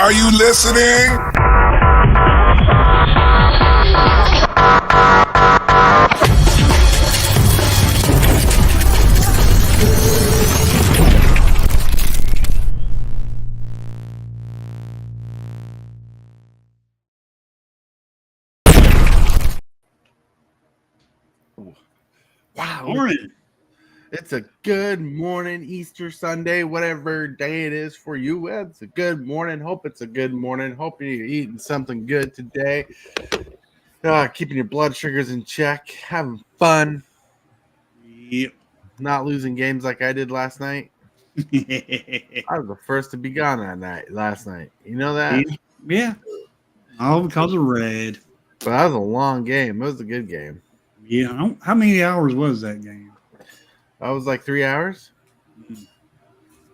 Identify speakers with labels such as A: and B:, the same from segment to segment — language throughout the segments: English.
A: Are you listening?
B: Wow.
C: Morning.
B: It's a good morning, Easter Sunday, whatever day it is for you. It's a good morning. Hope it's a good morning. Hope you're eating something good today. Keeping your blood sugars in check. Having fun.
C: Yep.
B: Not losing games like I did last night. I was the first to be gone last night. You know that?
C: Yeah. All because of red.
B: But that was a long game. It was a good game.
C: Yeah. How many hours was that game?
B: That was like 3 hours.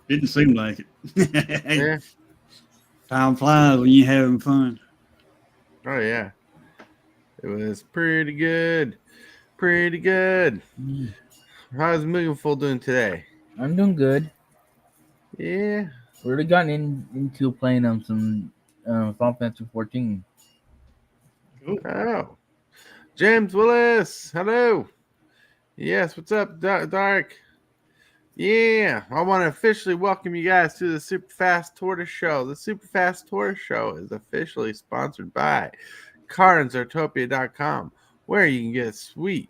C: Didn't seem like it.
B: Yeah.
C: Time flies when you're having fun.
B: Oh, yeah. It was pretty good. Pretty good. How's Meganful doing today?
D: I'm doing good.
B: Yeah.
D: We already gotten into playing some Final Fantasy 14.
C: Cool.
B: Oh. James Willis. Hello. Yes, what's up, Darc? Yeah, I want to officially welcome you guys to the Super Fast Tortoise Show. The Super Fast Tortoise Show is officially sponsored by cardsartopia.com, where you can get sweet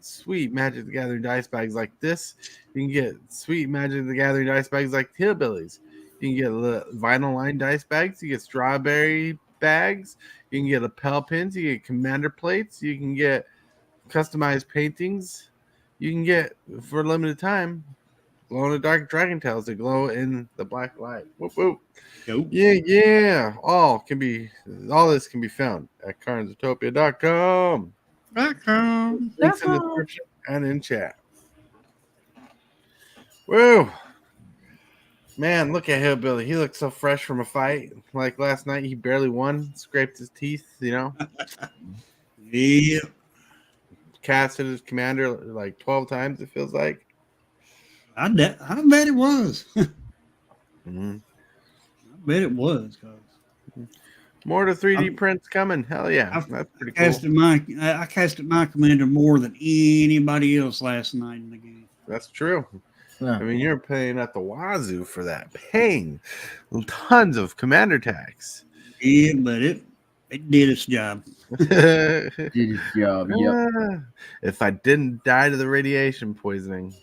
B: Magic the Gathering dice bags like this. You can get sweet Magic the Gathering dice bags like Hillbillies. You can get vinyl line dice bags. You get strawberry bags. You can get lapel pins. You get commander plates. You can get customized paintings. You can get, for a limited time, glow-in-the-dark dragon tails that glow in the black light. Whoop whoop.
C: Go.
B: Yeah. All this can be found at cardsartopia.com. Links in the description and in chat. Whoa. Man, look at Hillbilly. He looks so fresh from a fight. Like last night, he barely won, scraped his teeth,
C: Yeah.
B: Casted his commander like 12 times, it feels like.
C: I bet it was.
B: Mm-hmm.
C: I bet it was.
B: More to 3D prints coming. Hell yeah. That's pretty cool.
C: I casted my commander more than anybody else last night in the game.
B: That's true.
D: Yeah.
B: I mean, you're paying at the wazoo for that. Paying tons of commander tax.
C: Yeah, but it did its job.
D: Did his job. Yep.
B: If I didn't die to the radiation poisoning.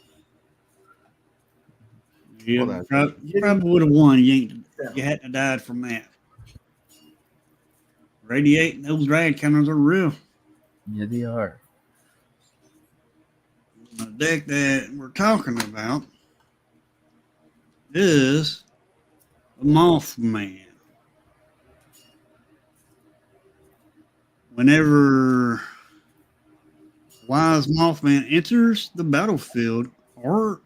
C: Yeah, probably would have won. You had to die from that. Radiating, those drag counters are real.
D: Yeah, they are.
C: The deck that we're talking about is the Mothman. Whenever Wise Mothman enters the battlefield or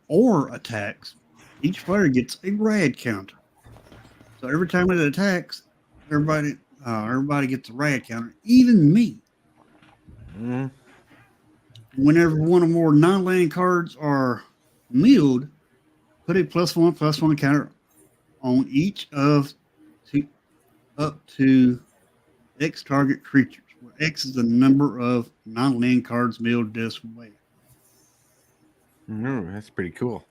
C: attacks, each player gets a rad counter. So every time it attacks, everybody gets a rad counter, even me.
B: Mm-hmm.
C: Whenever one or more non-land cards are milled, put a +1/+1 counter on each of up to X target creatures, where X is the number of non-land cards milled this way.
B: That's pretty cool.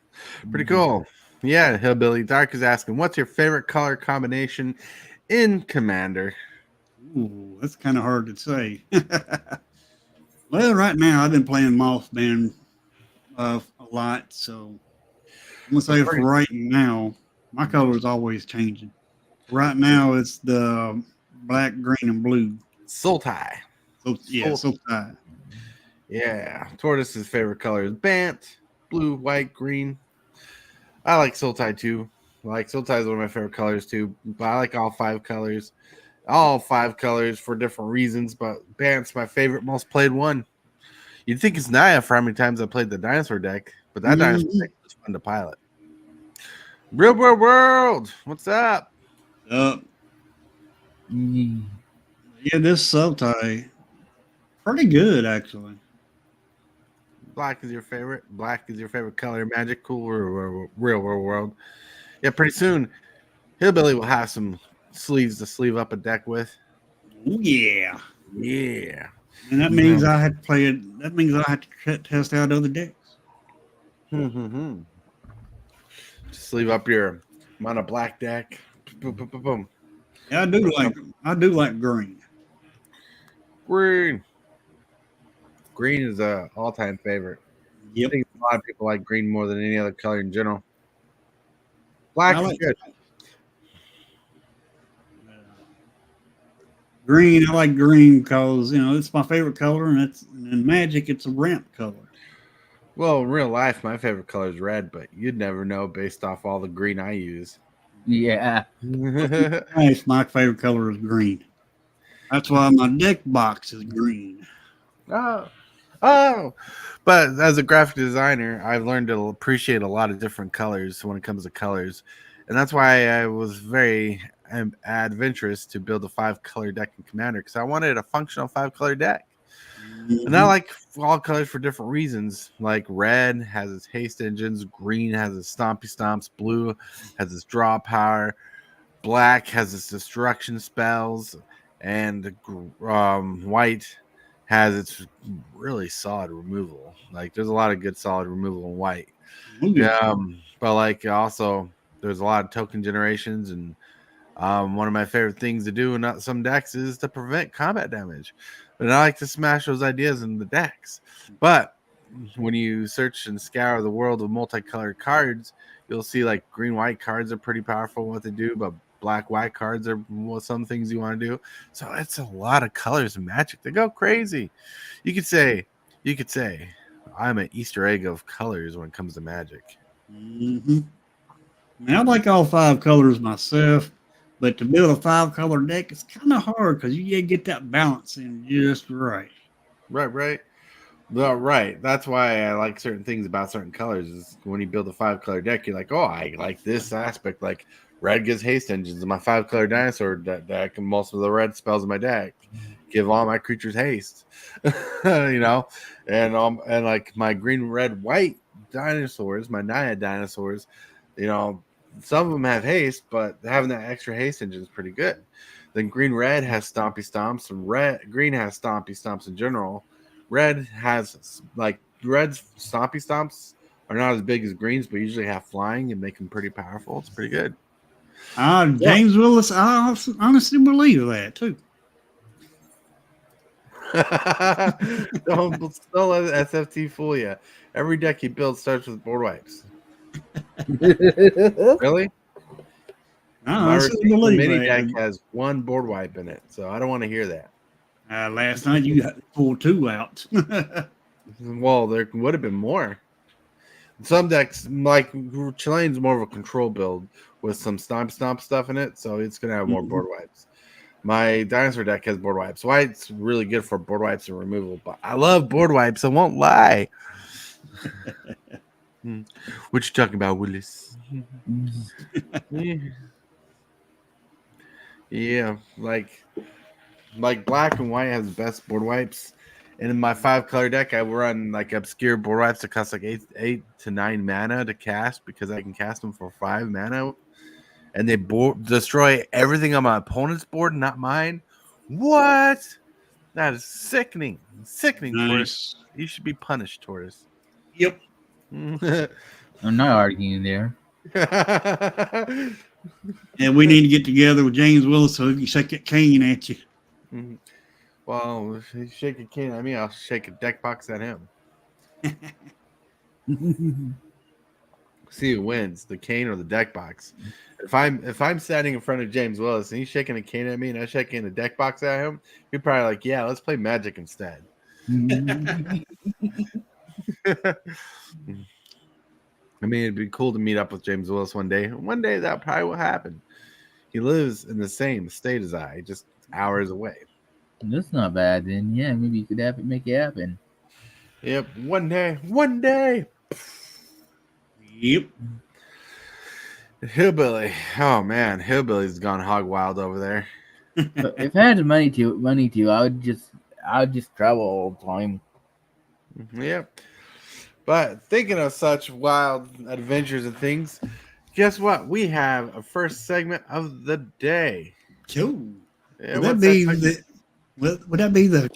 B: Pretty cool. Yeah, Hillbilly. Darc is asking, what's your favorite color combination in Commander?
C: Ooh, that's kind of hard to say. Well, right now I've been playing Mothman a lot, so I'm gonna say for right now, my color is always changing. Right now it's the black, green, and blue.
B: Sultai.
C: Sultai.
B: Yeah, Tortoise's favorite color is Bant, blue, white, green. I like Sultai too. Sultai is one of my favorite colors too, but I like all 5 colors. All 5 colors for different reasons, but Bant's my favorite, most played one. You'd think it's Naya for how many times I played the dinosaur deck, but that dinosaur deck was fun to pilot. Real World, what's up?
C: Yeah, this Sultai, pretty good actually.
B: Black is your favorite. Black is your favorite color. Magic, cool, real world. Yeah, pretty soon, Hillbilly will have some sleeves to sleeve up a deck with.
C: Oh, yeah.
B: Yeah.
C: And that means I had to play it. That means I had to test out other decks.
B: Sleeve up your mono black deck. Boom, boom, boom, boom.
C: Yeah, I do like green.
B: Green. Green is a all-time favorite. I
C: Yep.
B: think a lot of people like green more than any other color in general. Black is good.
C: Green, I like green because it's my favorite color, and in Magic it's a ramp color.
B: Well, in real life, my favorite color is red, but you'd never know based off all the green I use.
D: Yeah.
C: Nice, my favorite color is green. That's why my deck box is green.
B: Oh. But as a graphic designer, I've learned to appreciate a lot of different colors when it comes to colors. And that's why I was very adventurous to build a 5-color deck in Commander, because I wanted a functional 5-color deck. And I like all colors for different reasons. Like red has its haste engines, green has its stompy stomps, blue has its draw power, black has its destruction spells, and white has its really solid removal. Like there's a lot of good solid removal in white. But like also there's a lot of token generations, and one of my favorite things to do in some decks is to prevent combat damage. But I like to smash those ideas in the decks. But when you search and scour the world of multicolored cards, you'll see like green-white cards are pretty powerful in what they do, but black-white cards are some things you want to do. So it's a lot of colors in Magic. They go crazy. You could say I'm an Easter egg of colors when it comes to Magic.
C: I like all 5 colors myself, but to build a 5-color deck, it's kind of hard because you gotta get that balance in just right.
B: Right. Well, right. That's why I like certain things about certain colors. Is when you build a 5-color deck, you're like, oh, I like this aspect. Like red gives haste engines in my 5-color dinosaur deck, and most of the red spells in my deck give all my creatures haste. and like my green, red, white dinosaurs, my Naiad dinosaurs, some of them have haste, but having that extra haste engine is pretty good. Then green, red has stompy stomps, and green has stompy stomps in general. Red has red's stompy stomps are not as big as greens, but usually have flying and make them pretty powerful. It's pretty good.
C: James Willis, I honestly believe that too.
B: Don't let SFT fool you. Every deck he builds starts with board wipes. Really? My mini deck has 1 board wipe in it, so I don't want to hear that.
C: Last night you got pulled 2 out.
B: Well, there would have been more. Some decks, like Chilean's more of a control build with some stomp stuff in it, so it's gonna have more board wipes. My dinosaur deck has board wipes. White's really good for board wipes and removal, but I love board wipes. I won't lie. What you talking about, Willis? Yeah, like black and white has the best board wipes. And in my 5-color deck, I run like obscure board wipes that cost like 8 to 9 mana to cast, because I can cast them for 5 mana, and they destroy everything on my opponent's board, not mine. What? That is sickening. Sickening,
C: Nice.
B: Taurus. You should be punished, Taurus.
C: Yep.
D: I'm not arguing there.
C: And we need to get together with James Willis so he can shake that cane at you.
B: Well, if you shake a cane at me, I'll shake a deck box at him. See who wins, the cane or the deck box. If I'm standing in front of James Willis and he's shaking a cane at me and I'm shaking a deck box at him, he'd probably like, yeah, let's play Magic instead. I mean, it'd be cool to meet up with James Willis one day. One day that probably will happen. He lives in the same state as I, just hours away.
D: That's not bad then. Yeah, maybe you could make it happen.
B: Yep, one day.
C: Yep.
B: Hillbilly. Oh man, Hillbilly's gone hog wild over there.
D: If I had the money to, I would just travel all the time.
B: Yep. But thinking of such wild adventures and things, guess what? We have a first segment of the day.
C: Cool.
B: Yeah,
C: Would that be the? Would that be the?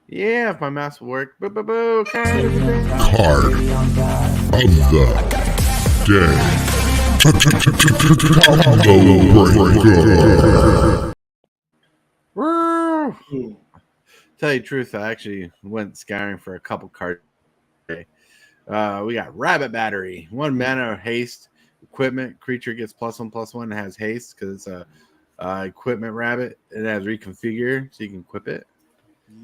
B: Yeah, if my mouse would work. Boo, boo, boo.
A: Card of the day.
B: Woo! Tell you the truth, I actually went scouring for a couple cards today. We got Rabbit Battery, 1 mana haste equipment. Creature gets +1/+1 and has haste because it's a equipment rabbit. It has reconfigure, so you can equip it.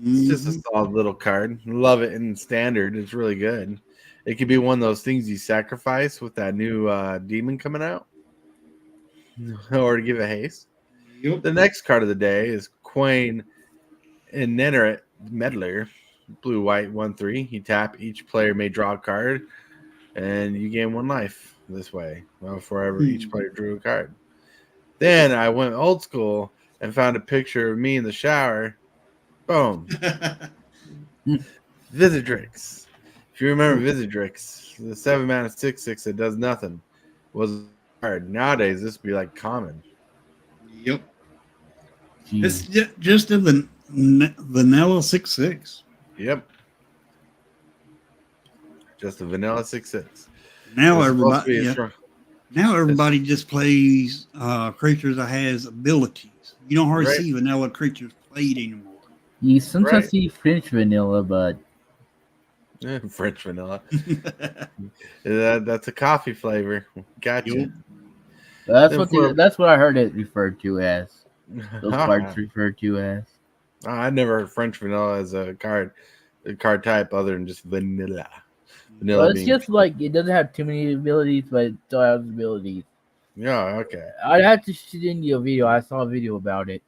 B: It's just a solid little card. Love it in standard. It's really good. It could be one of those things you sacrifice with that new demon coming out, or to give it haste.
C: Yep.
B: The next card of the day is Quain Inerrant Meddler, blue-white 1/3. You tap, each player may draw a card, and you gain 1 life this way. Well, forever each player drew a card. Then I went old school and found a picture of me in the shower. Boom. Visitrex. If you remember Visitrex, the 7 mana 6/6 that does nothing was hard. Nowadays, this would be like common.
C: Yep. It's just a vanilla 6/6.
B: Yep. Just a vanilla 6/6.
C: Now everybody just plays creatures that has abilities. You don't hardly see vanilla creatures played anymore.
D: You sometimes see French vanilla, but
B: French vanilla. That's a coffee flavor. Gotcha.
D: That's what I heard it referred to as. Those cards referred to as.
B: I never heard French vanilla as a card type other than just vanilla.
D: Well, it's just like it doesn't have too many abilities, but it still has abilities.
B: Yeah, okay.
D: I'd have to shoot in you a video. I saw a video about it.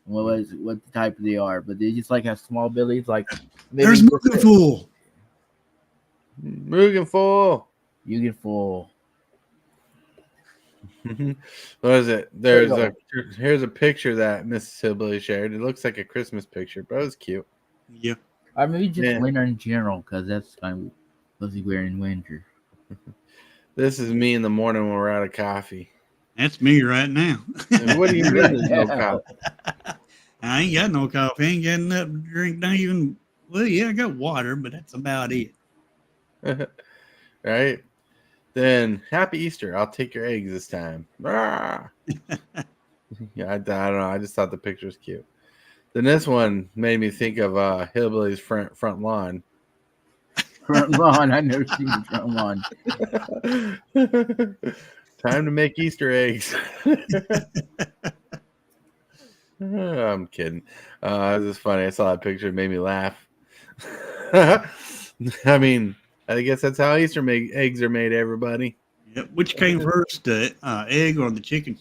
D: What type they are, but they just like have small abilities. Like
C: there's Mugenfool.
B: Mugenfool. What is it? Here's a picture that Mrs. Hillbilly shared. It looks like a Christmas picture, but it was cute.
C: Yeah.
D: Or maybe just winter in general, because that's kind of what we wear in winter.
B: This is me in the morning when we're out of coffee.
C: That's me right now.
B: What do you mean there's no coffee?
C: I ain't got no coffee. I ain't got nothing to drink. Not even. Well, yeah, I got water, but that's about it.
B: Right? Then Happy Easter. I'll take your eggs this time. Yeah, I don't know. I just thought the picture was cute. Then this one made me think of Hillbilly's front lawn.
D: Front lawn. I've never seen the front lawn.
B: Time to make Easter eggs. I'm kidding. This is funny. I saw that picture. It made me laugh. I mean, I guess that's how Easter eggs are made, everybody.
C: Yep. Which came first, the egg or the chicken?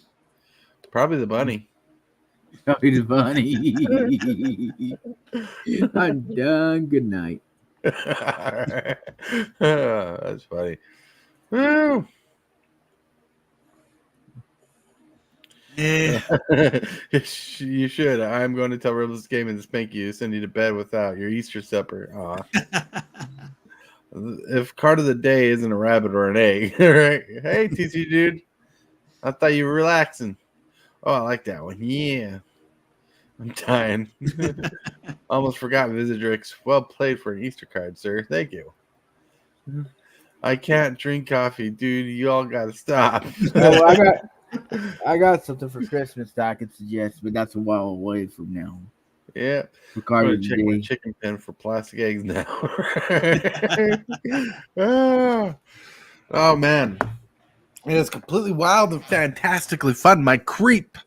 B: Probably the bunny.
D: Probably the bunny. I'm done. Good night.
B: That's funny. Woo.
C: Yeah.
B: You should. I'm going to tell Ribbles Game and spank you, send you to bed without your Easter supper. If card of the day isn't a rabbit or an egg, right? Hey, TCGdude. I thought you were relaxing. Oh, I like that one. Yeah. I'm dying. Almost forgot Visitrex. Well played for an Easter card, sir. Thank you. I can't drink coffee, dude. You all got to stop.
D: I got something for Christmas that I could suggest, but that's a while away from now.
B: Yeah.
D: For card
B: I'm
D: of the
B: check
D: day.
B: my chicken pen for plastic eggs now. Oh, man. It is completely wild and fantastically fun. My creep.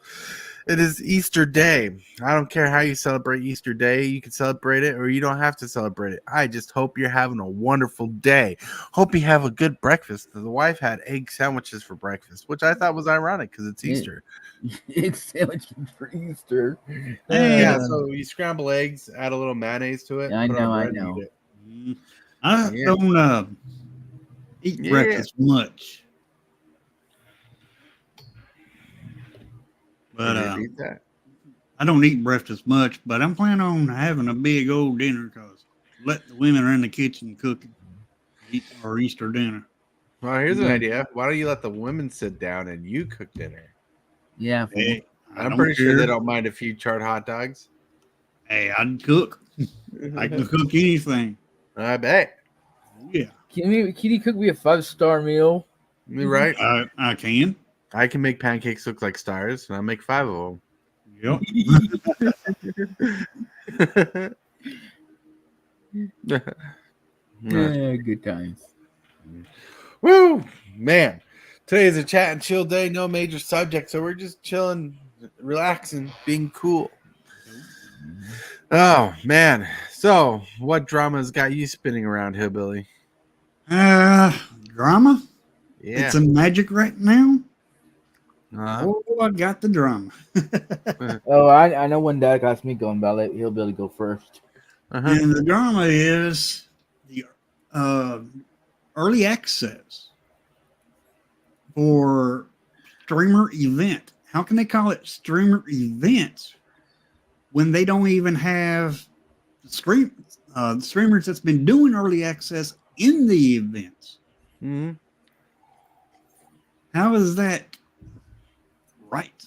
B: It is Easter Day. I don't care how you celebrate Easter Day. You can celebrate it or you don't have to celebrate it. I just hope you're having a wonderful day. Hope you have a good breakfast. The wife had egg sandwiches for breakfast, which I thought was ironic because it's Easter.
D: Egg sandwiches for Easter.
B: Yeah, so you scramble eggs, add a little mayonnaise to it.
D: I
B: put it on
D: know, I
B: bread and
D: know.
B: eat it.
C: I don't eat breakfast much. But I don't eat breakfast much, but I'm planning on having a big old dinner because let the women are in the kitchen cooking, eat our Easter dinner.
B: Well, here's an idea. Why don't you let the women sit down and you cook dinner?
D: Yeah.
B: I'm pretty sure they don't mind a few charred hot dogs.
C: Hey, I'd cook. I can cook anything.
B: I bet.
C: Yeah,
D: Can you cook me a 5-star meal?
B: You're right.
C: I can.
B: I can make pancakes look like stars, and I'll make 5 of
C: Yep.
B: them.
D: Yeah, good times.
B: Woo, man. Today is a chat and chill day, no major subject, so we're just chilling, relaxing, being cool. Oh, man. So, what drama's got you spinning around, Hillbilly?
C: Drama?
B: Yeah.
C: It's a magic right now.
B: Uh,
C: Oh, I got the drama.
D: Oh, I know when Dad got me going, but I'll let Hillbilly go first.
C: And the drama is the early access for streamer event. How can they call it streamer events when they don't even have the streamers that's been doing early access in the events?
B: Mm-hmm.
C: How is that right?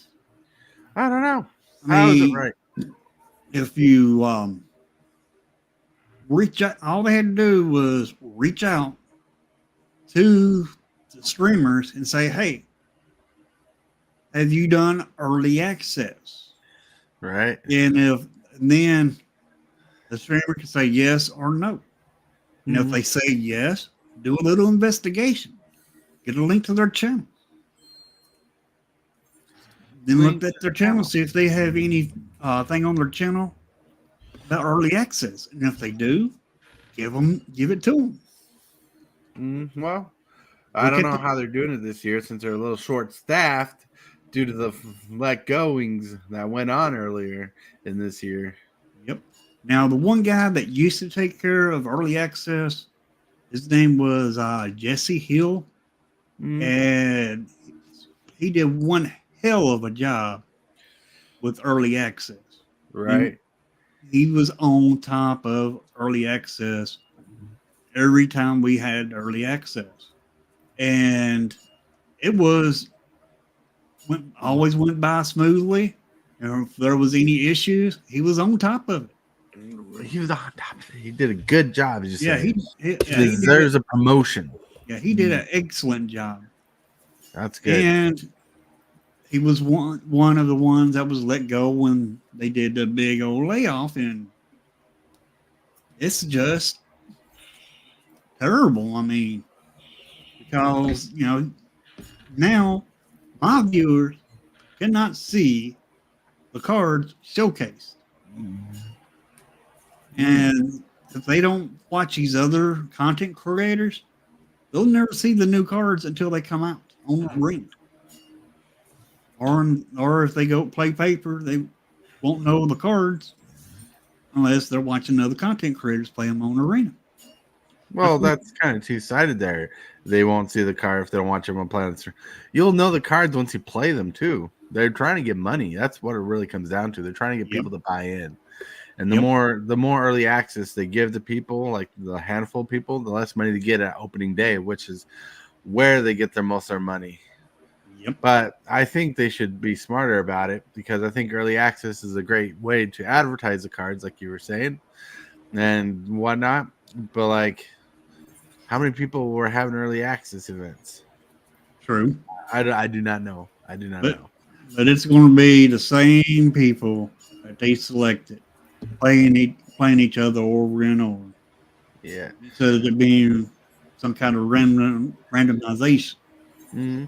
B: I don't know.
C: I
B: How is it
C: mean,
B: right?
C: if you reach out, all they had to do was reach out to the streamers and say, "Hey, have you done early access?"
B: Right.
C: And then the streamer can say yes or no. And if
B: Mhm.
C: they say yes, do a little investigation, get a link to their channel, then
B: Link
C: look at
B: to
C: their
B: the
C: channel,
B: channel.
C: see if they have any thing on their channel about early access, and if they do, give it to them.
B: Well, I
C: Look
B: don't
C: at
B: know
C: the,
B: how they're doing it this year since they're a little short staffed due to the let goings that went on earlier in this year.
C: Yep. Now, the one guy that used to take care of early access, his name was Jesse Hill,
B: Mhm.
C: and he did one hell of a job with early access.
B: Right.
C: He was on top of early access every time we had early access, and it always went by smoothly. And if there was any issues, he was on top of it.
B: He was on top of it. He did a good job. As you
C: Yeah,
B: say.
C: he
B: Deserves a promotion.
C: he did an excellent job.
B: That's good.
C: And he was one of the ones that was let go when they did the big old layoff, and it's just terrible. I mean, because now my viewers cannot see the cards showcased, and if they don't watch these other content creators, they'll never see the new cards until they come out on the ring. Or if they go play paper, they won't know the cards unless they're watching other content creators play them on Arena.
B: Well, that's kind of two-sided there. They won't see the card if they don't watch them on Planet. You'll know the cards once you play them too. They're trying to get money. That's what it really comes down to. They're trying to get people to buy in. And the more early access they give to people, like the handful of people, the less money they get at opening day, which is where they get most of their money.
C: Yep.
B: But I think they should be smarter about it because I think early access is a great way to advertise the cards, like you were saying, and whatnot. But like, how many people were having early access events?
C: True.
B: I do not know. I do not know.
C: But it's going to be the same people that they selected playing each other over and over.
B: Yeah.
C: Instead of it being some kind of randomization.
B: Mm-hmm.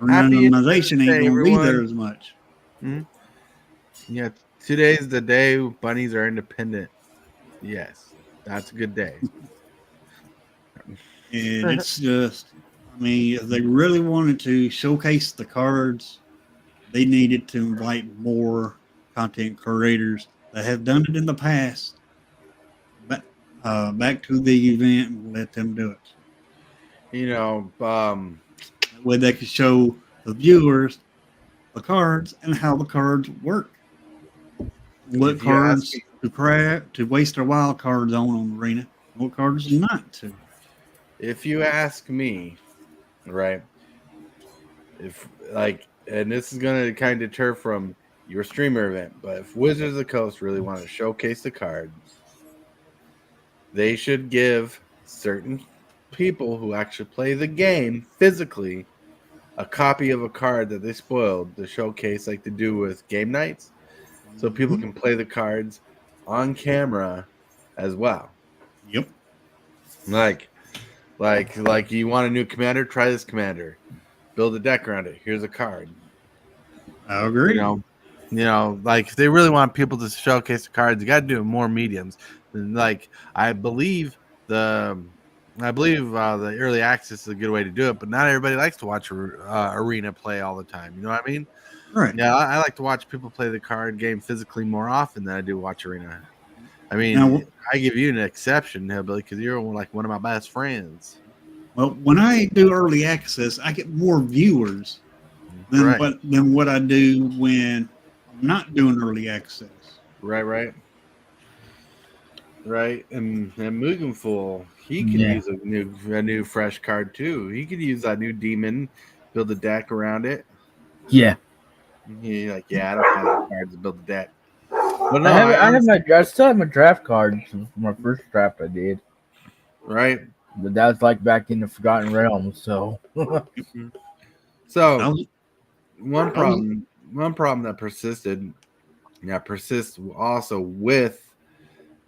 C: Randomization ain't going to be there
B: everyone.
C: as much.
B: Mm-hmm. Yeah. Today's the day bunnies are independent. Yes. That's a good day.
C: And it's just, I mean, if they really wanted to showcase the cards, they needed to invite more content creators that have done it in the past back to the event and let them do it. That way they could show the viewers the cards and how the cards work. What cards to waste their wild cards on Arena, what cards not to.
B: If you ask me, right, if like, and this is going to kind of deter from your streamer event. But if Wizards of the Coast really want to showcase the cards, they should give certain people who actually play the game physically a copy of a card that they spoiled to showcase, like they do with game nights, so people can play the cards on camera as well.
C: Yep.
B: Like you want a new commander, try this commander. Build a deck around it. Here's a card.
C: I agree.
B: Like if they really want people to showcase the cards, you got to do it more mediums. And like I believe the early access is a good way to do it, but not everybody likes to watch arena play all the time. You know what I mean?
C: Right.
B: Yeah, I like to watch people play the card game physically more often than I do watch arena. I mean,
C: Now,
B: I give you an exception, Hillbilly, because you're like one of my best friends.
C: well, when I do early access, I get more viewers than
B: Right.
C: what I do when I'm not doing early access.
B: Right. And Mugenful, he could
D: Yeah.
B: use a new fresh card too. He could use that new demon, build a deck around it.
D: Yeah.
B: He like, yeah, I don't have the cards to build a deck. But no,
D: I still have my draft cards from my first draft I did.
B: right.
D: But that was like back in the Forgotten Realms, so
B: So
C: I'll-
B: one problem that persists also with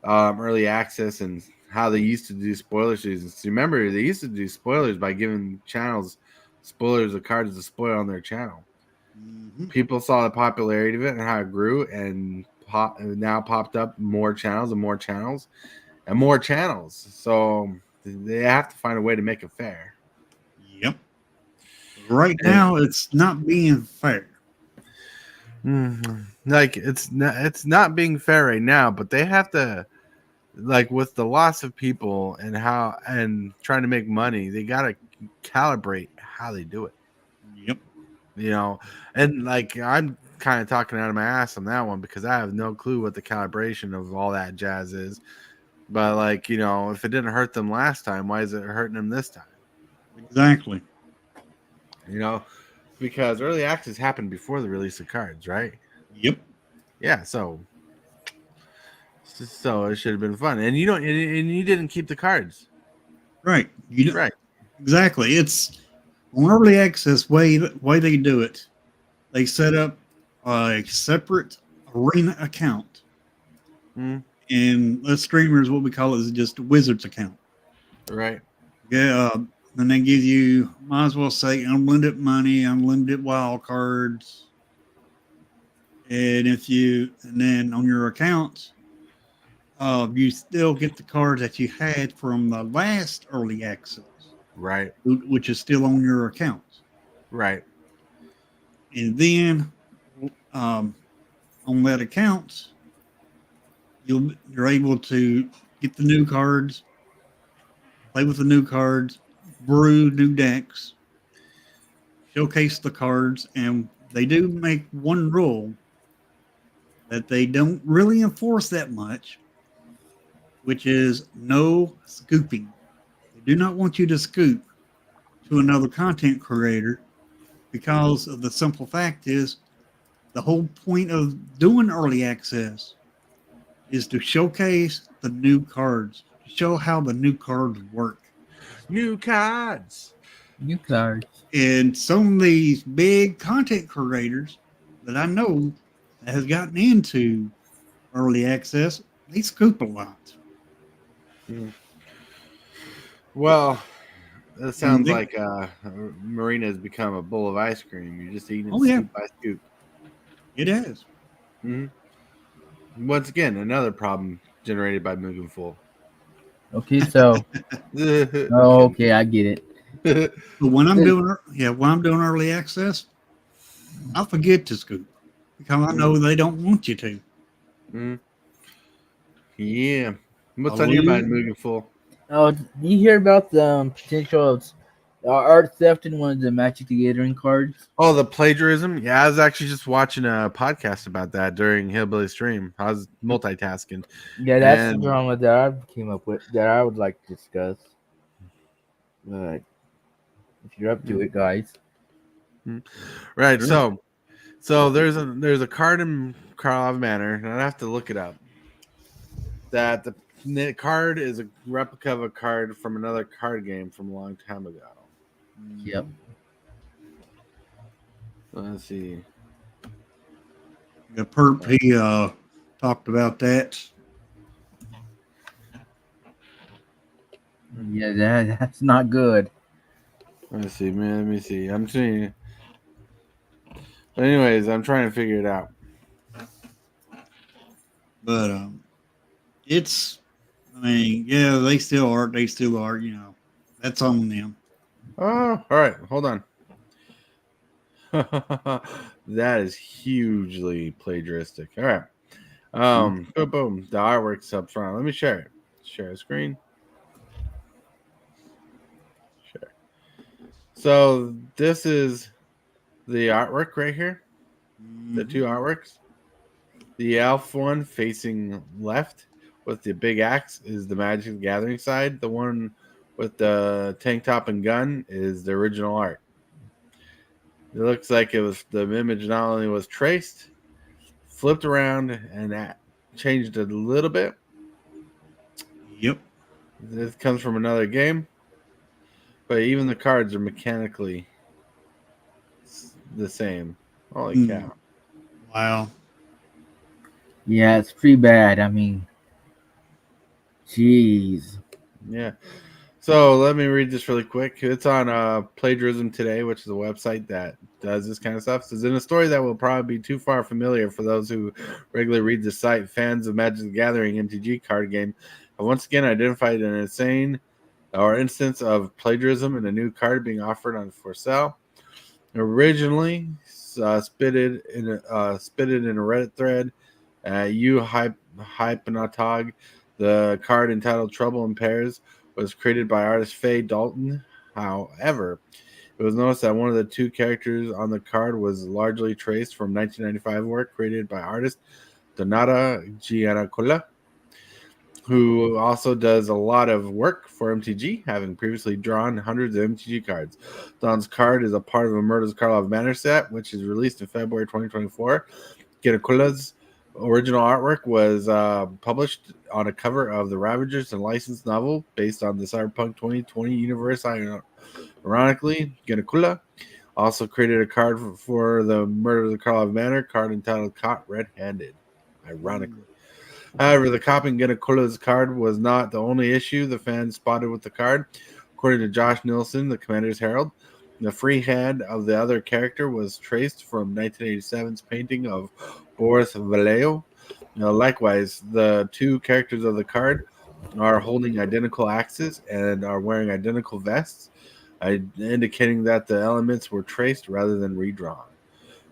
B: early access and how they used to do spoiler seasons. Remember, they used to do spoilers by giving channels spoilers of cards to spoil on their channel.
C: Mhm.
B: People saw the popularity of it and how it grew, and now popped up more channels and more channels and more channels. So they have to find a way to make it fair.
C: Yep. Right now, it's not being fair.
B: Like it's not being fair right now, but they have to, like with the loss of people and trying to make money, they got to calibrate how they do it.
C: Yep.
B: And like I'm kind of talking out of my ass on that one because I have no clue what the calibration of all that jazz is. But like, if it didn't hurt them last time, why is it hurting them this time?
C: Exactly.
B: Because early access happened before the release of cards, right?
C: Yep.
B: Yeah, so it should have been fun. And you didn't keep the cards.
C: Right.
B: Right.
C: Exactly. It's on early access way they do it. They set up a separate arena account, and the streamers, what we call it, is just a Wizards account.
B: Right.
C: Yeah. And they give you, might as well say, unlimited money, unlimited wild cards, and then on your account, you still get the cards that you had from the last early access.
B: Right.
C: Which is still on your account.
B: Right.
C: And then on that account, you're able to get the new cards, play with the new cards, brew new decks, showcase the cards, and they do make one rule that they don't really enforce that much, which is no scooping. They do not want you to scoop to another content creator because of the simple fact is the whole point of doing early access is to showcase the new cards, to show how the new cards work.
B: New cards.
D: new cards.
C: And some of these big content creators that I know that has gotten into early access, they scoop a lot.
B: Well, that sounds
C: they-
B: like Marina has become a bowl of ice cream. You're just eating
C: Oh, yeah.
B: scoop by scoop.
C: It has.
B: Once again, another problem generated by Mugenful.
D: Okay, so okay, I get it.
C: But when I'm doing early access, I forget to scoop because I know they don't want you to.
B: Yeah. What's
C: Oh,
B: on your
C: yeah.
B: mind, Mugenful?
D: Oh, do you hear about the potential of art theft in one of the Magic the Gathering cards?
B: Oh, the plagiarism? Yeah, I was actually just watching a podcast about that during Hillbilly Stream. I was multitasking.
D: Yeah, that's
B: And-
D: the drama that I came up with that I would like to discuss. But if you're up to it, guys.
B: Right.
C: Sure.
B: So there's a card in Karlov Manor, and I have to look it up. That the card is a replica of a card from another card game from a long time ago.
D: Yep.
B: Let's see.
C: The perp, he talked about that.
D: Yeah, that's not good.
B: Let's see, man. Let me see. I'm seeing. But anyways, I'm trying to figure it out.
C: But it's, I mean, yeah, they still are. They still are. You know, that's on them.
B: Oh, all right. Hold on. That is hugely plagiaristic. All right. Boom, boom. The artwork's up front. Let me share it. Share a screen. Share. So this is the artwork right here. The two artworks. The elf one facing left with the big axe is the Magic the Gathering side. The one with the tank top and gun is the original art. It looks like it was the image not only was traced, flipped around, and changed it a little bit.
C: Yep.
B: This comes from another game, but even the cards are mechanically the same. Holy cow.
C: Wow.
D: Yeah, it's pretty bad. I mean, jeez.
B: Yeah. So let me read this really quick. It's on Plagiarism Today, which is a website that does this kind of stuff. It says, in a story that will probably be too far familiar for those who regularly read the site, fans of Magic the Gathering MTG card game have once again identified an insane or instance of plagiarism in a new card being offered on for sale. Originally spitted in a Reddit thread, Hypnotog, the card entitled Trouble in Pairs was created by artist Faye Dalton. However, it was noticed that one of the two characters on the card was largely traced from 1995 work created by artist Donata Giannacola, who also does a lot of work for MTG, having previously drawn hundreds of MTG cards. Don's card is a part of a Murder's Karlov Manor set, which is released in February 2024. Giannacola's original artwork was published on a cover of the Ravagers and licensed novel based on the Cyberpunk 2020 universe. Ironically, Giannacola also created a card for the Murder of the Karlov Manor card entitled Caught Red-Handed. Ironically. However, the copying Giannacola's card was not the only issue the fans spotted with the card. According to Josh Nilsson, the Commander's Herald, the free hand of the other character was traced from 1987's painting of Boris Vallejo. Likewise, the two characters of the card are holding identical axes and are wearing identical vests, indicating that the elements were traced rather than redrawn.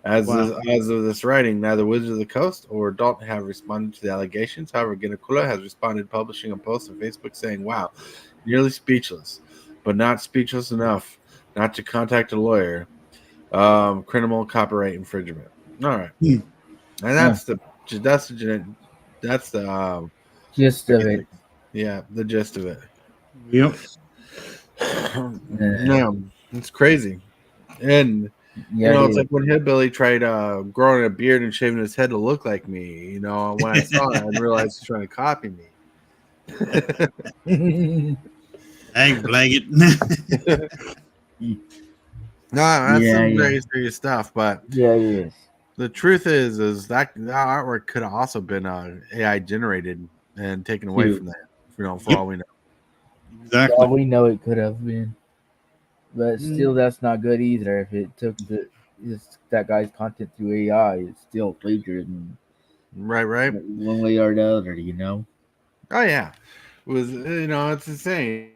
B: As of this writing, neither Wizards of the Coast or Dalton have responded to the allegations. However, Giannacula has responded, publishing a post on Facebook saying, "Wow, nearly speechless, but not speechless enough not to contact a lawyer. Criminal copyright infringement." All right, and that's the gist of it. Yeah, the gist of it.
C: Yep.
B: Yeah, it's crazy, and it's like when Hillbilly tried growing a beard and shaving his head to look like me. When I saw it, I realized he's trying to copy me.
C: Hey, blanket.
B: No, that's some very serious stuff. But
D: yeah, it is.
B: The truth is that artwork could have also been AI generated and taken away from that. For all we know.
C: Exactly.
D: For all we know, it could have been, but still, that's not good either. If it took that guy's content through AI, it's still plagiarism.
B: Right.
D: One way or the other,
B: Oh yeah, it was it's insane.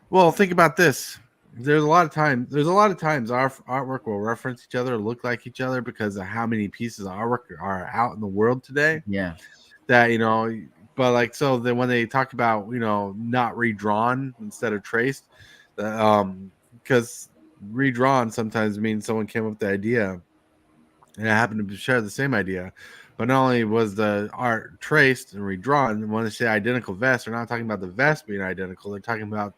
B: Well, think about this. There's a lot of times our artwork will reference each other, look like each other because of how many pieces of artwork are out in the world today.
D: Yeah.
B: That but so then when they talk about not redrawn instead of traced, because redrawn sometimes means someone came up with the idea and it happened to share the same idea. But not only was the art traced and redrawn, when they say identical vest, they're not talking about the vest being identical. They're talking about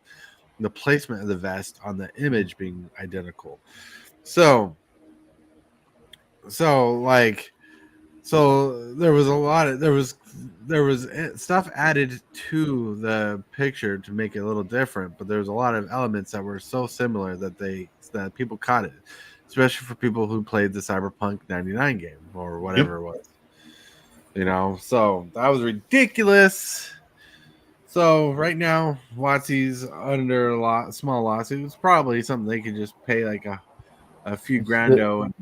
B: the placement of the vest on the image being identical. So so there was a lot of there was stuff added to the picture to make it a little different, but there was a lot of elements that were so similar that people caught it, especially for people who played the Cyberpunk 99 game or
C: Yep.
B: whatever it was. So that was ridiculous. So right now, Watsy's under a small lawsuit. It's probably something they could just pay like a few grando and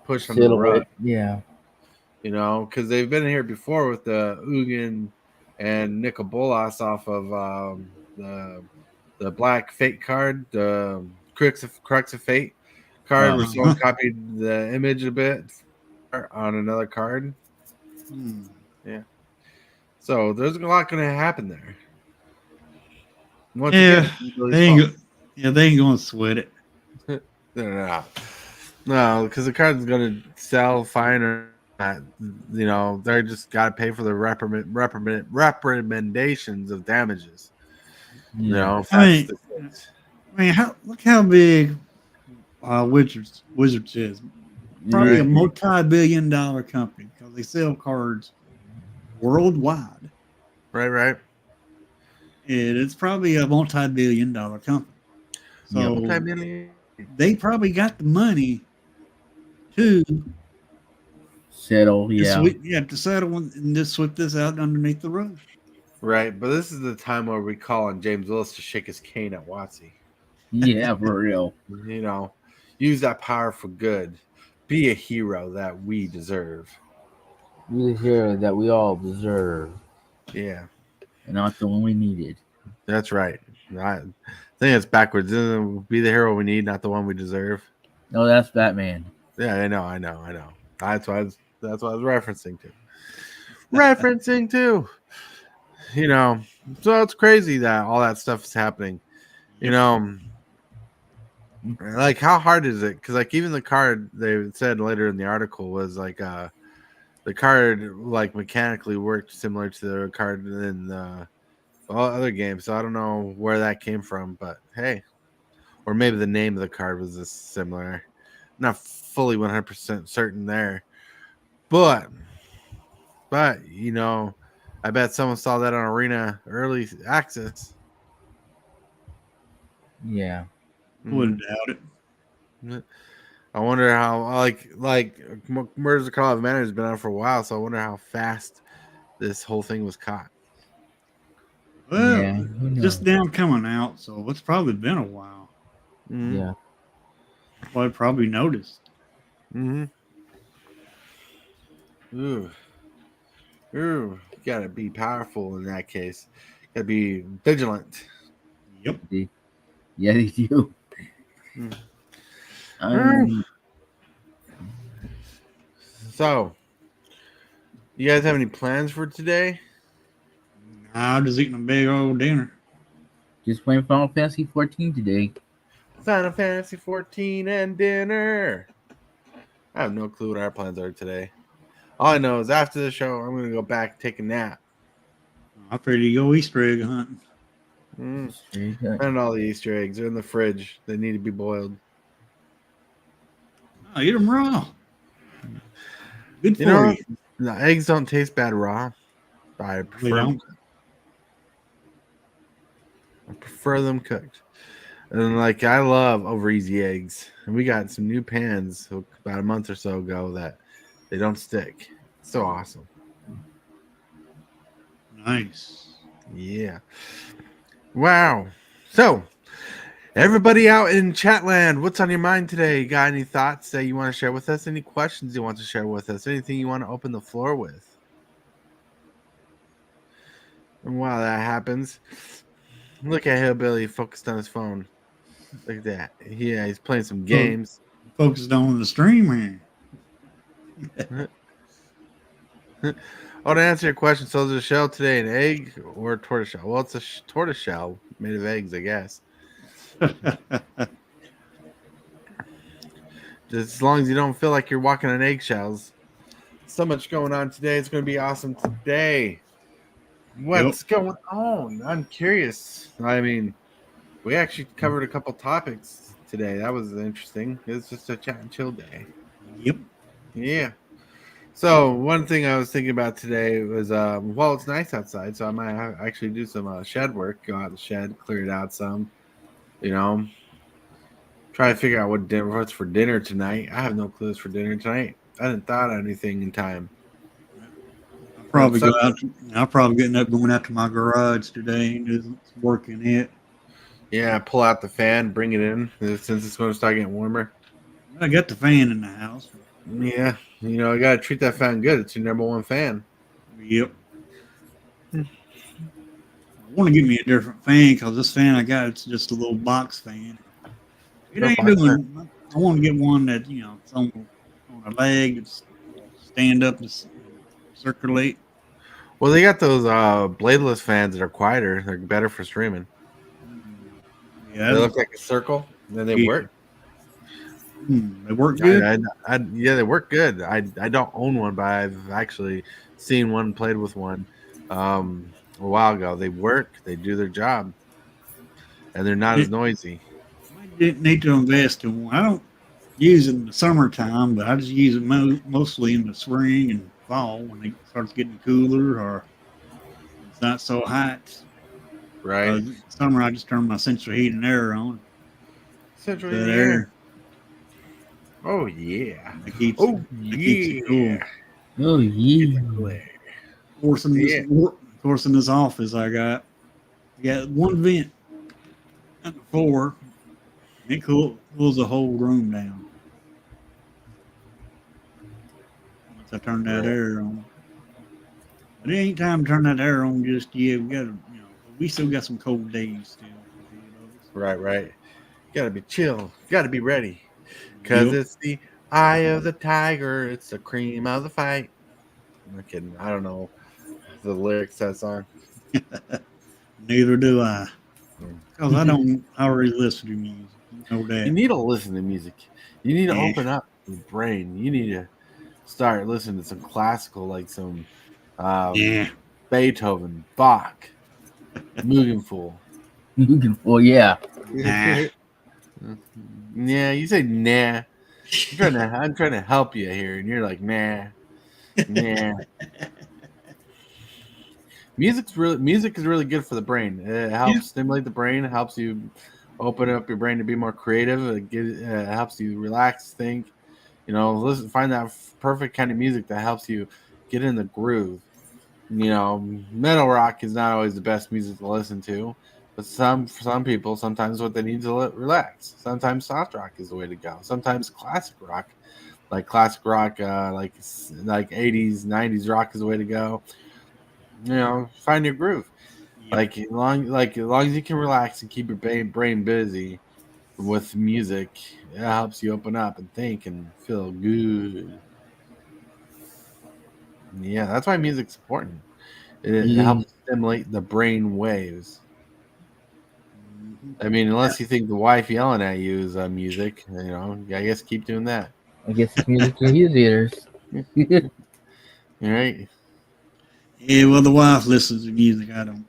B: push under the
D: Settle
B: rug.
D: it. Yeah.
B: Because they've been here before with the Ugin and Nicobolas off of the black fate card, the Crux of Fate card, where someone copied the image a bit on another card.
C: Hmm.
B: Yeah. So there's a lot going to happen there. Once
C: Yeah,
B: again,
C: they ain't gonna sweat it.
B: No, because the card's going to sell fine or not. They're just got to pay for the reprimandations of damages.
D: Yeah.
B: If that's the case.
C: Look how big Wizards is. Probably a
B: Right.
C: multi-billion-dollar company because they sell cards worldwide.
B: Right.
C: And it's probably a multi-billion-dollar company. So
B: Multi-million.
C: they probably got the money to
D: Settle.
C: to
D: Yeah.
C: to settle and just sweep this out underneath the rug.
B: Right, but this is the time where we call on James Willis to shake his cane at Watsy.
D: Yeah, for real.
B: Use that power for good. Be a hero that we deserve.
D: Be the hero that we all deserve,
B: Yeah,
D: and not the one we needed.
B: that's right. I think it's backwards. Be the hero we need, not the one we deserve.
D: No, that's Batman.
B: Yeah, I know. That's what I was referencing to. Referencing to. So it's crazy that all that stuff is happening. Like how hard is it? Because like even the card they said later in the article was like the card like mechanically worked similar to the card in all other games. So I don't know where that came from, but hey, or maybe the name of the card was just similar. Not fully 100% certain there, but I bet someone saw that on Arena early access.
D: Yeah.
C: Wouldn't doubt it.
B: I wonder how like Murders of Call of Manor has been out for a while, so I wonder how fast this whole thing was caught.
C: Well,
D: Yeah, who knows?
C: just now coming out, so it's probably been a while.
B: Mm-hmm.
D: Yeah.
C: Well, I probably noticed.
B: Mm-hmm. Ooh, you gotta be powerful in that case. Gotta be vigilant.
C: Yep.
D: Yeah, they do.
B: So, you guys have any plans for today?
C: I'm just eating a big old dinner.
D: Just playing Final Fantasy 14 today.
B: Final Fantasy 14 and dinner. I have no clue what our plans are today. All I know is after the show, I'm gonna go back and take a nap.
C: I figured you go Easter egg hunting.
B: And all the Easter eggs are in the fridge. They need to be boiled.
C: Oh, eat them raw. Good for you.
B: The eggs don't taste bad raw. I prefer them cooked. And like I love over easy eggs. And we got some new pans about a month or so ago that they don't stick. So awesome.
C: Nice.
B: Yeah. Wow. So everybody out in Chatland, what's on your mind today? You got any thoughts that you want to share with us? Any questions you want to share with us? Anything you want to open the floor with? And while that happens, look at Hillbilly focused on his phone. Look at that. Yeah, he's playing some games.
C: Focused on the stream here.
B: Oh, to answer your question, so is the shell today an egg or a tortoiseshell? Well, it's a tortoiseshell made of eggs, I guess. Just as long as you don't feel like you're walking on eggshells. So much going on today. It's going to be awesome today. What's going on? I'm curious. I mean, we actually covered a couple topics today. That was interesting. It was just a chat and chill day.
C: Yep.
B: Yeah. So one thing I was thinking about today was, well, it's nice outside, so I might actually do some shed work. Go out the shed, clear it out some. You know, try to figure out what's for dinner tonight. I have no clues for dinner tonight. I hadn't thought of anything in time.
C: I'll
B: That
C: probably go
B: sucks.
C: out. I'll probably getting up going out to my garage today and do some work in it.
B: Yeah, pull out the fan, bring it in since it's going to start getting warmer.
C: I got the fan in the house.
B: Yeah, I got to treat that fan good. It's your number one fan.
C: Yep. I want to get me a different fan because this fan I got, it's just a little box fan. It ain't doing. I want to get one that it's on a leg, it's stand up and circulate.
B: Well, they got those bladeless fans that are quieter. They're better for streaming. They
C: Yeah,
B: look like a circle, and then they
C: yeah.
B: work.
C: They work good.
B: Yeah, they work good. I don't own one, but I've actually seen one, played with one a while ago. They work. They do their job, and they're not as noisy.
C: Might need to invest in one. I don't use it in the summertime, but I just use it mostly in the spring and fall when it starts getting cooler or it's not so hot.
B: Right?
C: Summer, I just turn my central heat and air on.
B: Central in
C: That
B: the
C: air,
B: air. Oh yeah.
C: it keeps
B: Oh
C: it keeps it cool.
B: yeah.
D: Oh yeah.
B: Yeah.
C: Of course, in this office, I got one vent on the floor. It cools the whole room down once I turn that
B: Right.
C: air on. But it ain't time to turn that air on just yet. We still got some cold days still.
B: Right. Right. Got to be chill. Got to be ready, cause
C: Yep.
B: it's the eye of the tiger. It's the cream of the fight. I'm not kidding. I don't know the lyrics to that song.
C: Neither do I.
B: Mm.
C: Because I don't already listen to music. You know
B: You
C: that.
B: need to listen to music. You need to
C: Yeah.
B: open up your brain. You need to start listening to some classical, like some
C: Yeah.
B: Beethoven, Bach, Mugenfool.
D: Well, yeah.
C: Nah.
B: Yeah, you say nah. I'm trying to help you here, and you're like nah, nah. Music is really good for the brain. It
C: Yeah.
B: helps stimulate the brain. It helps you open up your brain to be more creative. It helps you relax, think. Listen, find that perfect kind of music that helps you get in the groove. Metal rock is not always the best music to listen to, but for some people, sometimes what they need to relax. Sometimes soft rock is the way to go. Sometimes classic rock, like 80s, 90s rock is the way to go. Find your groove.
C: Yep.
B: As long as you can relax and keep your brain busy with music, it helps you open up and think and feel good. Yeah, that's why music's important. It
D: Yeah.
B: helps stimulate the brain waves.
C: Mhm.
B: I mean, unless you think the wife yelling at you is music, I guess keep doing that.
D: I guess it's music to his ears.
B: All right.
C: Yeah, well, the wife listens to music. I don't.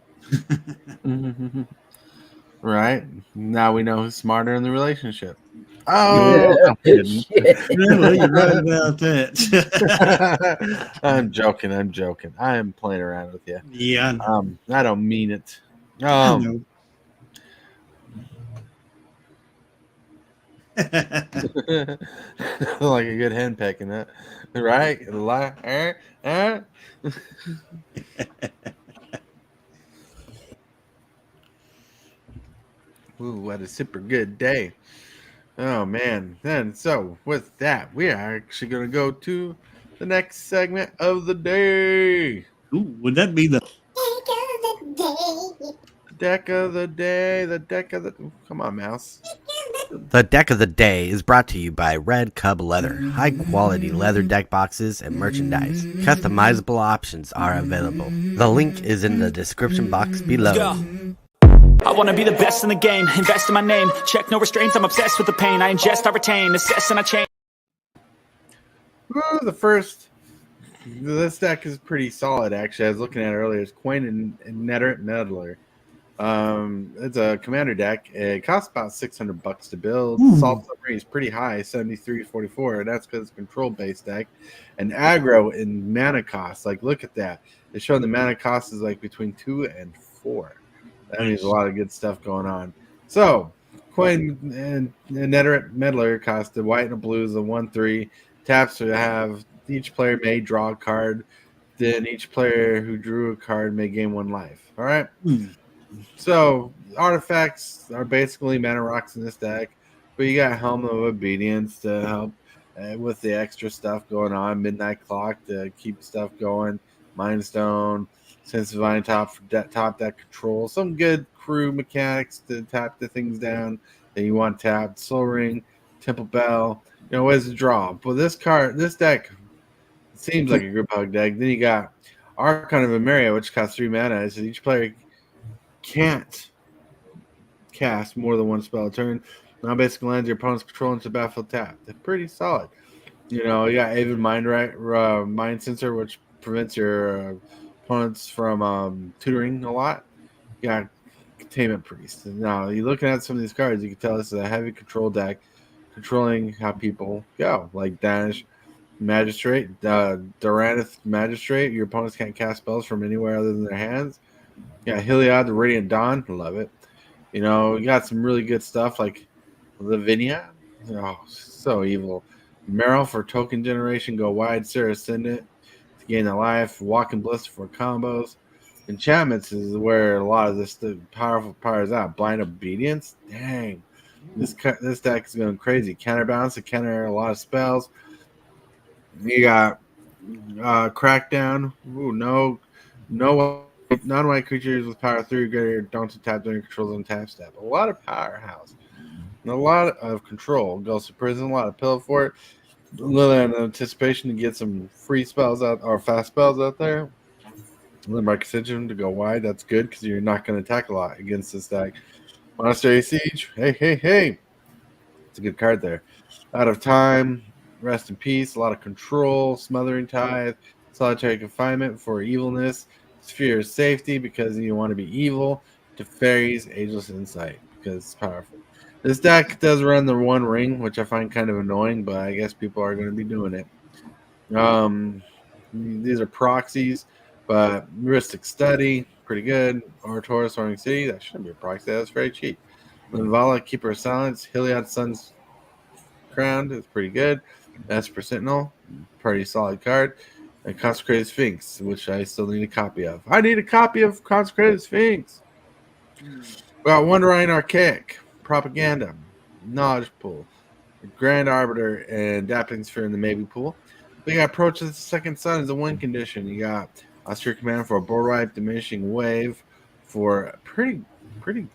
B: Right. Now we know who's smarter in the relationship.
C: Yeah.
B: Oh, I'm kidding.
D: Shit.
C: Yeah, well, you're right about that.
B: I'm joking. I'm joking. I am playing around with you.
C: Yeah, I know.
B: I don't mean it.
C: I know.
B: Like a good hen pecking that, right? Ooh, what a super good day. Oh man. Then so with that, we are actually gonna go to the next segment of the day.
C: Ooh, would that be the?
B: Deck of the day, the deck of the come on, mouse.
E: The deck of the day is brought to you by Redcubleather. High quality leather deck boxes and merchandise. Customizable options are available. The link is in the description box below.
F: I wanna be the best in the game, invest in my name. Check no restraints, I'm obsessed with the pain. I ingest, I retain, assess and I change.
B: Ooh, this deck is pretty solid actually. I was looking at it earlier. It's Coin and Netter Meddler. It's a commander deck. It costs about $600 to build.
C: Ooh.
B: Salt summary is pretty high, 73.44, and that's because it's a control based deck. And aggro in mana cost, like look at that. It's showing the mana cost is like between 2 and 4. That means a lot of good stuff going on. So coin and meddler cost the white and the blue is a 1/3. Taps to have each player may draw a card. Then each player who drew a card may gain 1 life. All right. So artifacts are basically mana rocks in this deck, but you got Helm of Obedience to help with the extra stuff going on. Midnight Clock to keep stuff going. Mind Stone, Sense Divine top for top deck control. Some good crew mechanics to tap the things down that you want tapped. Soul Ring, Temple Bell. You know, ways to draw. But this deck seems like a group hug deck. Then you got Archon of Emeria, which costs 3 mana. So each player can't cast more than 1 spell a turn. Now basically lands your opponent's control into battlefield tap. They're pretty solid. You know, you got Avid Mind Sensor, which prevents your opponents from tutoring a lot. You got Containment Priest. Now, you're looking at some of these cards, you can tell this is a heavy control deck, controlling how people go, like Danish Magistrate, Durantith Magistrate. Your opponents can't cast spells from anywhere other than their hands. Yeah, Heliod, the Radiant Dawn, love it. You know, you got some really good stuff like Lavinia. Oh, so evil. Meryl for token generation, go wide, Sarah Ascendant to gain a life, Walking Blister for combos. Enchantments is where a lot of the powerful power is out. Blind Obedience, dang. This deck is going crazy. Counterbalance to counter a lot of spells. You got Crackdown. Ooh, no non-white creatures with power 3 or greater don't tap during control zone tap step. A lot of powerhouse. And a lot of control. Goes to prison, a lot of pillow for it. A little anticipation to get some free spells out or fast spells out there. Limerick Extension to go wide. That's good because you're not going to attack a lot against this deck. Monastery Siege. Hey. It's a good card there. Out of Time. Rest in Peace. A lot of control. Smothering Tithe. Solitary Confinement for evilness. Sphere of Safety because you want to be evil. Teferi's Ageless Insight because it's powerful. This deck does run the 1 ring, which I find kind of annoying, but I guess people are going to be doing it. These are proxies, but Mystic Study, pretty good. Orator, Soaring City, that shouldn't be a proxy. That's very cheap. Linvala, Keeper of Silence. Heliod, Sun's Crowned is pretty good. Esper Sentinel, pretty solid card. And Consecrated Sphinx, which I still need a copy of. I need a copy of Consecrated Sphinx. We got Wondering Archaic, Propaganda, Knowledge Pool, Grand Arbiter, and Dappling Sphere in the Maybe Pool. We got Approach of the Second Sun as a win condition. You got Austere Command for a board wipe, Diminishing Wave for pretty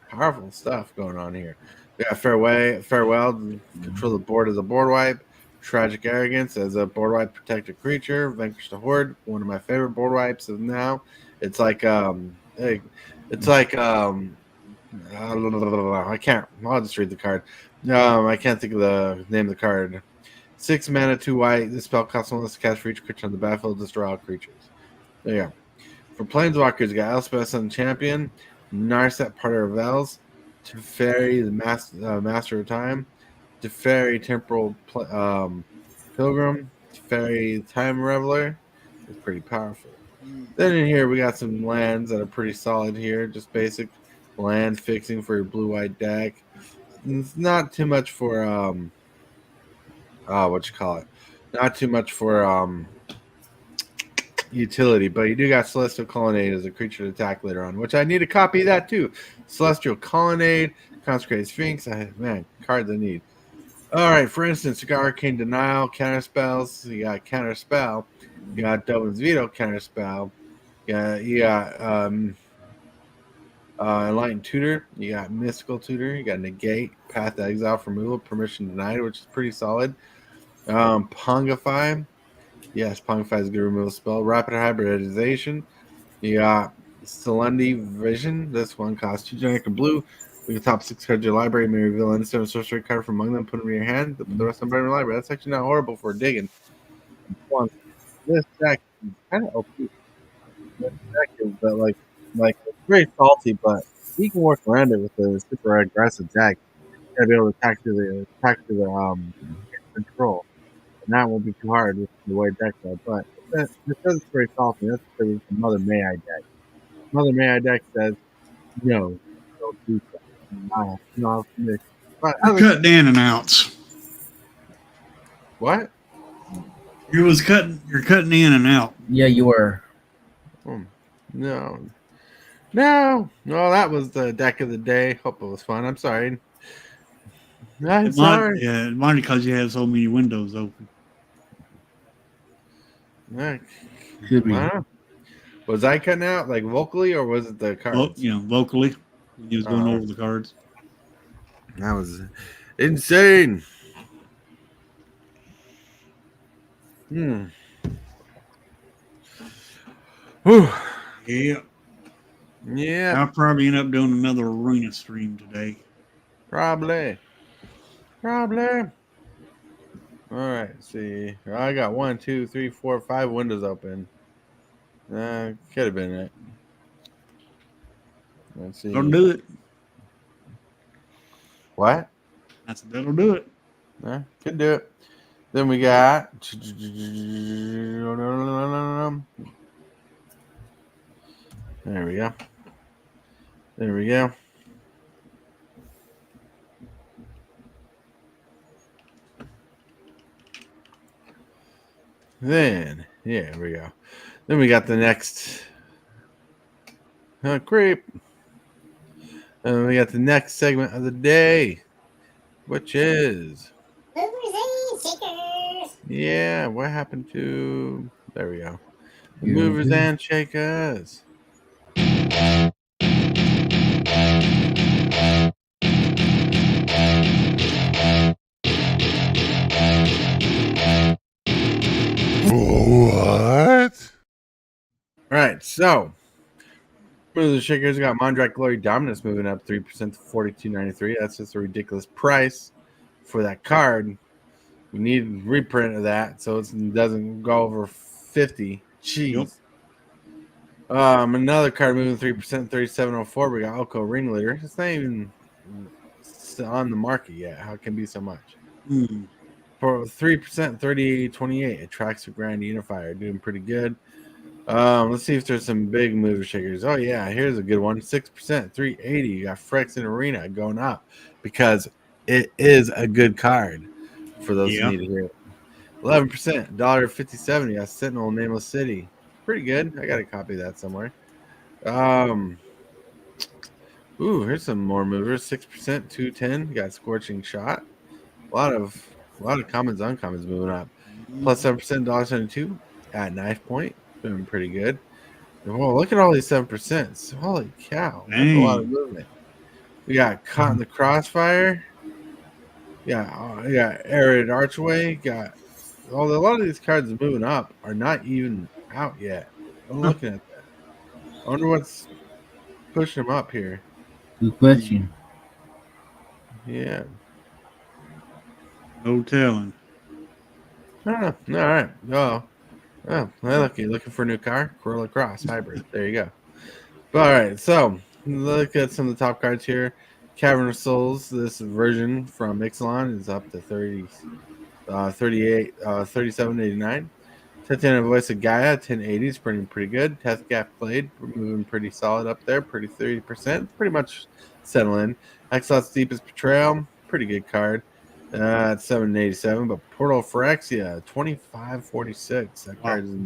B: powerful stuff going on here. We got Farewell, control the board as a board wipe. Tragic Arrogance as a board wipe protected creature. Vanquish the Horde, one of my favorite board wipes of now. It's like I can't. I'll just read the card. I can't think of the name of the card. 6 mana, 2 white. This spell costs 1 less to cast for each creature on the battlefield. Destroy all creatures. There you go. For Planeswalkers, you got Elspeth Sun Champion, Narset Part of Revels, Teferi, the Master of Time, Teferi Temporal Pilgrim, Teferi Time Reveler. It's pretty powerful. Then in here we got some lands that are pretty solid here. Just basic land fixing for your blue-white deck. It's not too much for not too much for utility, but you do got Celestial Colonnade as a creature to attack later on, which I need a copy of that too. Celestial Colonnade, Consecrated Sphinx. Cards I need. All right, for instance, you got Arcane Denial, counter spells. You got Counter Spell. You got Dovin's Veto, counter spell. You got Enlightened Tutor. You got Mystical Tutor. You got Negate, Path to Exile for removal, Permission Denied, which is pretty solid. Pongify. Yes, Pongify is a good removal spell. Rapid Hybridization. You got Celundi Vision. This one costs 2 generic and blue. We can top 6 cards of your library. You may reveal an instant sorcery card from among them, put them in your hand. The rest of them in your library. That's actually not horrible for digging. This deck is kind of OP. This deck is, but like it's very salty, but he can work around it with a super aggressive deck. Gotta be able to attack to the control, and that won't be too hard with the way decks are. But because it's very salty, that's because it's a Mother May I deck. Mother May I deck says no, don't do that. No, but
C: You're cutting in and out.
B: what?
C: You're cutting in and out.
D: Yeah, you were.
B: No. No, that was the deck of the day. Hope it was fun. I'm sorry. I'm sorry.
C: Yeah, it might be because you had so many windows open.
B: Yeah,
D: Could be.
B: wow. Was I cutting out like vocally, or was it the cards?
C: Vocally, when you was going over the cards.
B: That was insane. Whew.
C: Yeah.
B: Yeah,
C: I'll probably end up doing another arena stream today.
B: probably. All right, see. I got 1, 2, 3, 4, 5 windows open. Could have been it. Let's see.
C: That'll do it.
B: What?
C: That'll do it.
B: Could do it. Then we got. There we go. There we go. Then, yeah, there we go. Then we got the next creep. And we got the next segment of the day, which is
G: Movers and shakers.
B: yeah. What happened to? There we go. The
D: Yeah.
B: movers and shakers.
A: What?
B: Right, so movers and shakers got Mondrak Glory Dominance moving up 3% to 42.93. That's just a ridiculous price for that card. We need a reprint of that so it doesn't go over 50. Jeez.
C: Yep.
B: Another card moving 3%, 37.04. We got Oko Ringleader. It's not even on the market yet. How can it be so much? For 3%, 38.28. Attracts a Grand Unifier. Doing pretty good. Let's see if there's some big mover shakers. Oh, yeah. Here's a good one. 6%, 380. You got Frex and Arena going up because it is a good card for those who need to hear it. 11%, $1.57. You got Sentinel Nameless City. Pretty good. I got a copy of that somewhere. Here's some more movers. 6%, 210. You got Scorching Shot. A lot of commons, uncommons moving up. Plus 7%, $1.72 at Knife Point. Doing pretty good. Well, look at all these 7%. Holy cow. That's a lot of movement. We got Caught in the Crossfire. Yeah, we got Arid Archway. Got a lot of these cards moving up are not even out yet. I'm looking at that. I wonder what's pushing them up here.
D: Good question.
B: Yeah.
C: No telling.
B: All right. Oh, looking for a new car? Corolla Cross Hybrid. There you go. All right, so look at some of the top cards here. Cavern of Souls, this version from Ixalan is up to 37.89. Titanium Voice of Gaia, 1080 is pretty good. Teth Gap Blade, we're moving pretty solid up there, pretty 30%, pretty much settling. Exil's Deepest Betrayal, pretty good card. At 787, but Portal Phyrexia, 25.46. That card has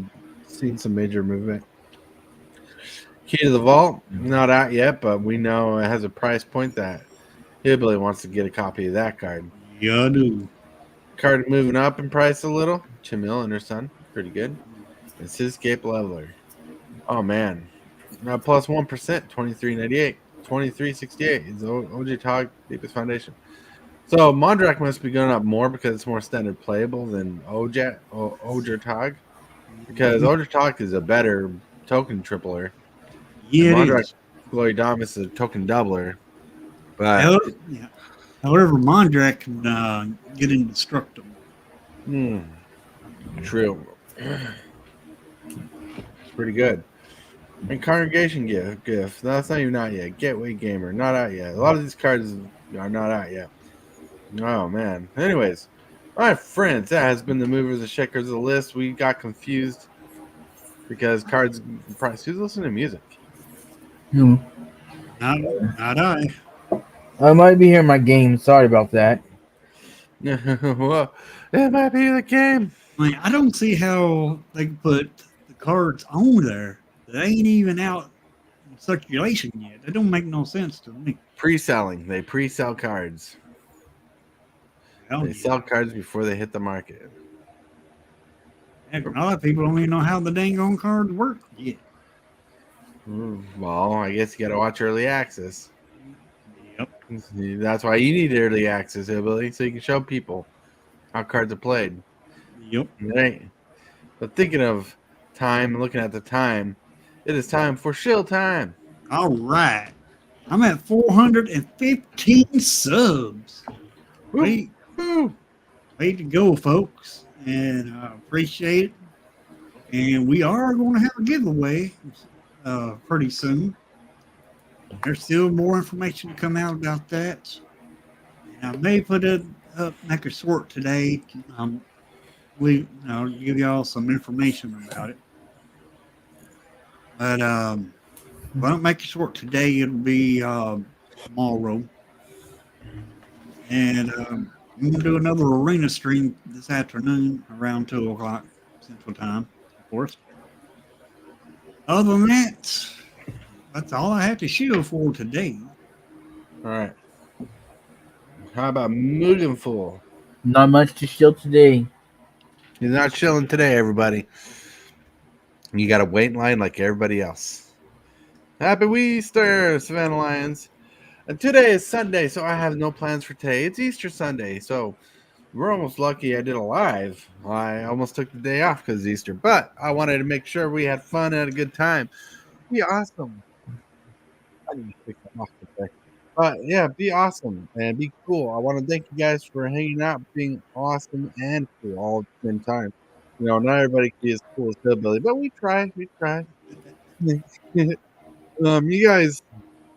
B: seen some major movement. Key to the Vault, not out yet, but we know it has a price point that Hillbilly wants to get a copy of that card.
C: Yeah, I do.
B: Card moving up in price a little. Chimil and her son, pretty good. It's his Escape Leveler. Oh man, now plus 1%, 23.98, 23.68 is OG Tog Deepest Foundation. So Mondrak must be going up more because it's more standard playable than Ogertog. Because Ogertog is a better token tripler.
C: Yeah,
B: Mondrak Glory Dominus is a token doubler. But
C: however, Mondrak can get indestructible.
B: True. It's pretty good. And Congregation gift. That's not even out yet. Gateway Gamer, not out yet. A lot of these cards are not out yet. Oh man. Anyways, all right, friends, that has been the movers and shakers of the list. We got confused because cards price. Who's listening to music?
D: Hmm.
C: Not I.
D: I might be hearing my game. Sorry about that.
B: Well, it might be the game.
C: I mean, I don't see how they can put the cards on there that ain't even out in circulation yet. That don't make no sense to me.
B: Pre-selling. They pre-sell cards.
C: Hell
B: They
C: yeah.
B: sell cards before they hit the market.
C: Heck, a lot of people don't even know how the dang on cards work yet.
B: Well, I guess you got to watch early access.
C: Yep.
B: That's why you need early access, Billy, so you can show people how cards are played.
C: Yep.
B: Right. But thinking of time, looking at the time, it is time for shill time.
C: All right. I'm at 415 subs. Way,
B: Woo.
C: way to go, folks. And I appreciate it. And we are going to have a giveaway pretty soon. There's still more information to come out about that. And I may put it up, make a short today. I'll give y'all some information about it. But if I don't make it short today, it'll be tomorrow. And I'm going to do another arena stream this afternoon around 2 o'clock Central Time, of course. Other than that, that's all I have to shield for today.
B: All right. How about moving full?
D: Not much to show today.
B: He's not chilling today, everybody. You got to wait in line like everybody else. Happy Easter, Savannah Lions. And today is Sunday, so I have no plans for today. It's Easter Sunday, so we're almost lucky I did a live. I almost took the day off because it's Easter, but I wanted to make sure we had fun and had a good time. Be awesome. I need to pick that off today. But yeah, be awesome and be cool. I want to thank you guys for hanging out, being awesome and cool all at the same time. You know, not everybody can be as cool as Hillbilly, but we try. We try. You guys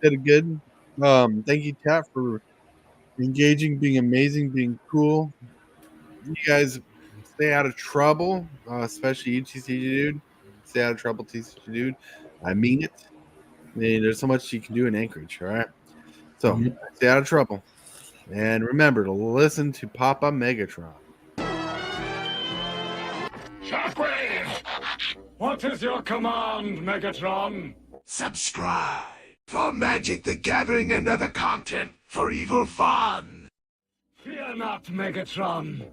B: did a good. Thank you, Tat, for engaging, being amazing, being cool. You guys stay out of trouble, especially you, TCGdude. Stay out of trouble, TCGdude. I mean it. I mean, there's so much you can do in Anchorage, all right? So stay out of trouble. And remember to listen to Papa Megatron.
H: Shockwave! What is your command, Megatron?
A: Subscribe for Magic the Gathering and other content for evil fun.
H: Fear not, Megatron.